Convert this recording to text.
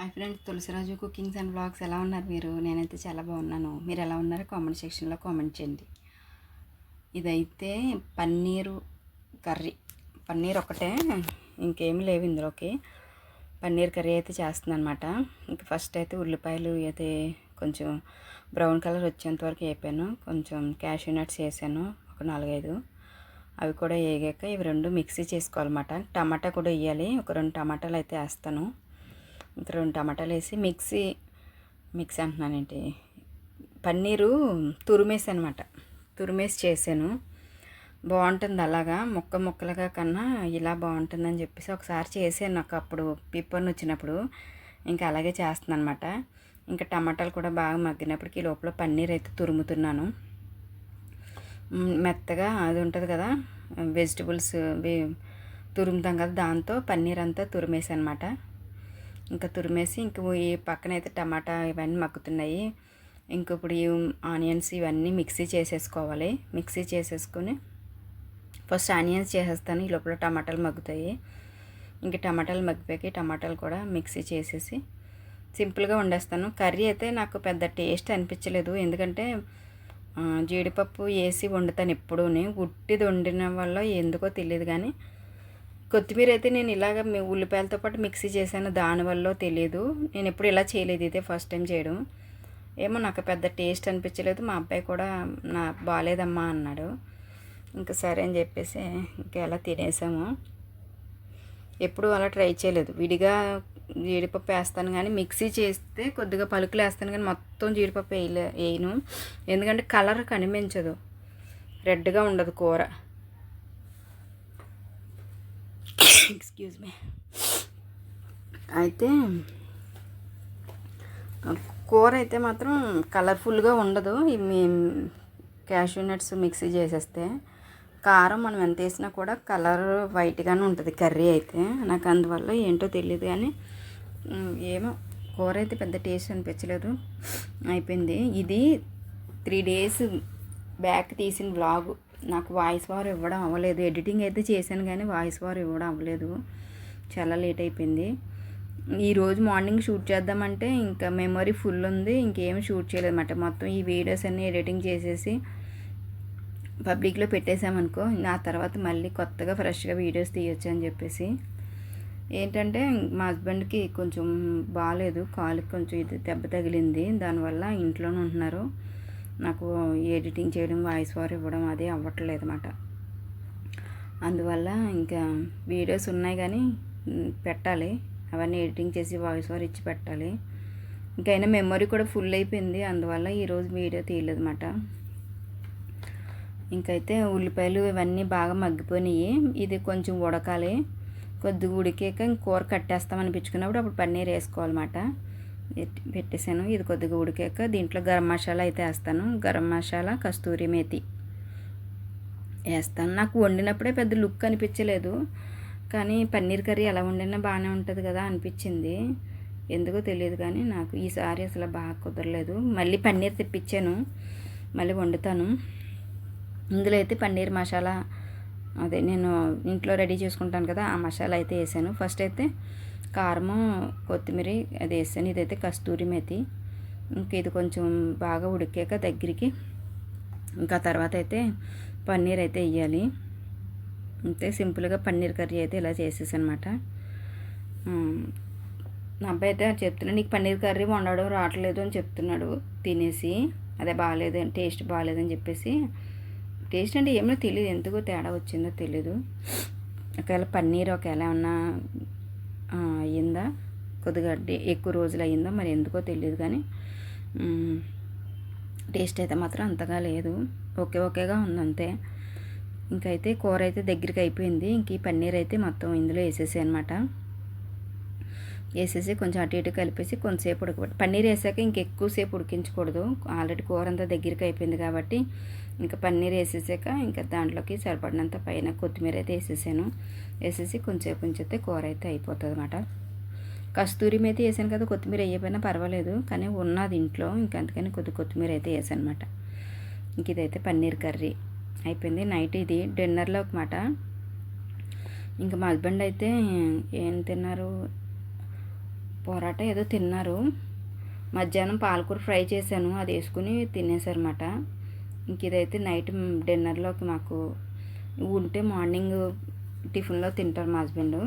Hi friends, Tulasiraju cookings and blogs ఎలా ఉన్నారు మీరు? నేనైతే చాలా బాగున్నాను. మీరు ఎలా ఉన్నారో కామెంట్ సెక్షన్లో కామెంట్ చేయండి. ఇదైతే పన్నీరు కర్రీ. పన్నీర్ ఒకటే, ఇంకేమి లేవు ఇందులోకి. పన్నీర్ కర్రీ అయితే చేస్తుంది అనమాట. ఇంక ఫస్ట్ అయితే ఉల్లిపాయలు అయితే కొంచెం బ్రౌన్ కలర్ వచ్చేంత వరకు వేపాను. కొంచెం క్యాషూ నట్స్ వేసాను, ఒక 4-5. అవి కూడా వేగాక ఇవి రెండు మిక్సీ చేసుకోవాలన్నమాట. టమాటా కూడా వేయాలి, ఒక 2 టమాటాలు అయితే వేస్తాను. ఇంకా 2 టమాటాలు వేసి మిక్సీ అంటున్నానండి, పన్నీరు తురిమేసి అనమాట. తురిమేసి చేశాను. బాగుంటుంది అలాగా, ముక్కలుగా కన్నా ఇలా బాగుంటుందని చెప్పేసి ఒకసారి చేసాను. నాకు అప్పుడు పిప్పర్ని వచ్చినప్పుడు ఇంకా అలాగే చేస్తున్నాను అనమాట. ఇంకా టమాటాలు కూడా బాగా మగ్గినప్పటికీ లోపల పన్నీర్ అయితే తురుముతున్నాను. మెత్తగా అది ఉంటుంది కదా, వెజిటబుల్స్ తురుముతాం కదా, దాంతో పన్నీర్ అంతా తురిమేసి అనమాట. ఇంకా తురిమేసి ఇంక ఈ పక్కన అయితే టమాటా ఇవన్నీ మగ్గుతున్నాయి. ఇంక ఇప్పుడు ఈ ఆనియన్స్ ఇవన్నీ మిక్సీ చేసేసుకోవాలి. మిక్సీ చేసేసుకొని ఫస్ట్ ఆనియన్స్ చేసేస్తాను, ఈ లోపల టమాటాలు మగ్గుతాయి. ఇంక టమాటాలు మగ్గిపోయి టమాటాలు కూడా మిక్సీ చేసేసి సింపుల్గా వండేస్తాను. కర్రీ అయితే నాకు పెద్ద టేస్ట్ అనిపించలేదు, ఎందుకంటే జీడిపప్పు వేసి వండుతాను ఎప్పుడూని. ఉట్టిది వండిన వల్ల ఎందుకో తెలియదు, కానీ కొత్తిమీర అయితే నేను ఇలాగ ఉల్లిపాయలతో పాటు మిక్సీ చేశాను, దానివల్ల తెలియదు. నేను ఎప్పుడు ఇలా చేయలేదు, ఇదే ఫస్ట్ టైం చేయడం. ఏమో నాకు పెద్ద టేస్ట్ అనిపించలేదు. మా అబ్బాయి కూడా బాగాలేదమ్మా అన్నాడు. ఇంకా సరే అని చెప్పేసి ఇంకా ఎలా తినేసాము. ఎప్పుడు అలా ట్రై చేయలేదు. విడిగా జీడిపప్పు వేస్తాను, కానీ మిక్సీ చేస్తే కొద్దిగా పలుకులు వేస్తాను, కానీ మొత్తం జీడిపప్పు వేయను. ఎందుకంటే కలర్ కనిపించదు, రెడ్గా ఉండదు కూర. Excuse me. అయితే కూర అయితే మాత్రం కలర్ఫుల్గా ఉండదు. క్యాషూ నట్స్ మిక్సీ చేసేస్తే కారం మనం ఎంత వేసినా కూడా కలర్ వైట్గానే ఉంటుంది కర్రీ అయితే. నాకు అందువల్ల ఏంటో తెలియదు, కానీ ఏమో కూర అయితే పెద్ద టేస్ట్ అనిపించలేదు. అయిపోయింది. ఇది 3 days బ్యాక్ తీసిన వ్లాగు. నాకు వాయిస్ ఓవర్ ఇవ్వడం అవ్వలేదు. ఎడిటింగ్ అయితే చేశాను, కానీ వాయిస్ ఓవర్ ఇవ్వడం అవ్వలేదు, చాలా లేట్ అయిపోయింది. ఈరోజు మార్నింగ్ షూట్ చేద్దామంటే ఇంకా మెమరీ ఫుల్ ఉంది, ఇంకేం షూట్ చేయలేదు అన్నమాట. మొత్తం ఈ వీడియోస్ అన్నీ ఎడిటింగ్ చేసేసి పబ్లిక్లో పెట్టేసామనుకో, ఆ తర్వాత మళ్ళీ కొత్తగా ఫ్రెష్గా వీడియోస్ తీయొచ్చు అని చెప్పేసి. ఏంటంటే మా హస్బెండ్కి కొంచెం బాగాలేదు, కాలుకి కొంచెం ఇది దెబ్బ తగిలింది, దానివల్ల ఇంట్లోనే ఉంటున్నారు. నాకు ఎడిటింగ్ చేయడం, వాయిస్ ఓవర్ ఇవ్వడం అది అవ్వట్లేదు అన్నమాట. అందువల్ల ఇంకా వీడియోస్ ఉన్నాయి కానీ పెట్టాలి, అవన్నీ ఎడిటింగ్ చేసి వాయిస్ ఓవర్ ఇచ్చి పెట్టాలి. ఇంకైనా మెమరీ కూడా ఫుల్ అయిపోయింది, అందువల్ల ఈరోజు వీడియో తీయలేదు అన్నమాట. ఇంకైతే ఉల్లిపాయలు ఇవన్నీ బాగా మగ్గిపోయినాయి. ఇది కొంచెం ఉడకాలి, కొద్దిగా ఉడికాక కూర కట్టేస్తామనిపించుకున్నప్పుడు అప్పుడు పన్నీర్ వేసుకోవాలన్నమాట. పెట్టేశాను. ఇది కొద్దిగా ఉడికాక దీంట్లో గరం మసాలా అయితే వేస్తాను. గరం మసాలా, కస్తూరి మేతి వేస్తాను. నాకు వండినప్పుడే పెద్ద లుక్ అనిపించలేదు, కానీ పన్నీర్ కర్రీ ఎలా వండినా బాగానే ఉంటుంది కదా అనిపించింది. ఎందుకో తెలియదు, కానీ నాకు ఈసారి అసలు బాగా కుదరలేదు. మళ్ళీ పన్నీర్ తెప్పించాను, మళ్ళీ వండుతాను. ఇందులో అయితే పన్నీర్ మసాలా, అదే నేను ఇంట్లో రెడీ చేసుకుంటాను కదా, ఆ మసాలా అయితే వేసాను. ఫస్ట్ అయితే కారము, కొత్తిమీర అది వేసాను. ఇదైతే కస్తూరి మేతి. ఇంక ఇది కొంచెం బాగా ఉడికాక దగ్గరికి ఇంకా తర్వాత అయితే పన్నీర్ అయితే వేయాలి. అంతే సింపుల్గా పన్నీర్ కర్రీ అయితే ఇలా చేసేసాను అనమాట. నా అబ్బాయి అయితే చెప్తున్నాడు, నీకు పన్నీర్ కర్రీ వండడం రావట్లేదు అని చెప్తున్నాడు తినేసి. అదే బాగాలేదు, టేస్ట్ బాగాలేదని చెప్పేసి. టేస్ట్ అంటే ఏమో తెలియదు, ఎందుకో తేడా వచ్చిందో తెలీదు. ఒకవేళ పన్నీర్ ఒకవేళ ఏమన్నా అయ్యిందా, కొద్దిగా ఎక్కువ రోజులు అయ్యిందో మరి ఎందుకో తెలియదు, కానీ టేస్ట్ అయితే మాత్రం అంతగా లేదు, ఓకేగా ఉంది అంతే. ఇంకైతే కూర అయితే దగ్గరికి అయిపోయింది. ఇంక ఈ పన్నీర్ అయితే మొత్తం ఇందులో వేసేసి అనమాట. వేసేసి కొంచెం అటు ఇటు కలిపేసి కొంతసేపు ఉడకబెట్టి, పన్నీర్ వేసాక ఇంకెక్కువసేపు ఉడికించకూడదు, ఆల్రెడీ కూర అంతా దగ్గరికి అయిపోయింది కాబట్టి. ఇంకా పన్నీర్ వేసేసాక ఇంకా దాంట్లోకి సరిపడినంత పైన కొత్తిమీర అయితే వేసేసాను. వేసేసి కొంచెంసేపు ఉంచితే కూర అయితే అయిపోతుంది అన్నమాట. కస్తూరి మేతి వేసాను కదా, కొత్తిమీర వేయకపోయినా పర్వాలేదు, కానీ ఉన్నది ఇంట్లో, ఇంకా అందుకని కొత్తిమీర అయితే వేసాను అనమాట. ఇంక ఇదైతే పన్నీర్ కర్రీ అయిపోయింది. నైట్ ఇది డిన్నర్లో ఒకమాట. ఇంకా మా హస్బెండ్ అయితే ఏం తిన్నారు, పొరాటా ఏదో తిన్నారు. మధ్యాహ్నం పాలకూర ఫ్రై చేశాను, అది వేసుకుని తినేసారన్నమాట. ఇంక ఇదైతే నైట్ డిన్నర్లోకి మాకు ఉంటే మార్నింగ్ టిఫిన్లో తింటారు మా హస్బెండ్.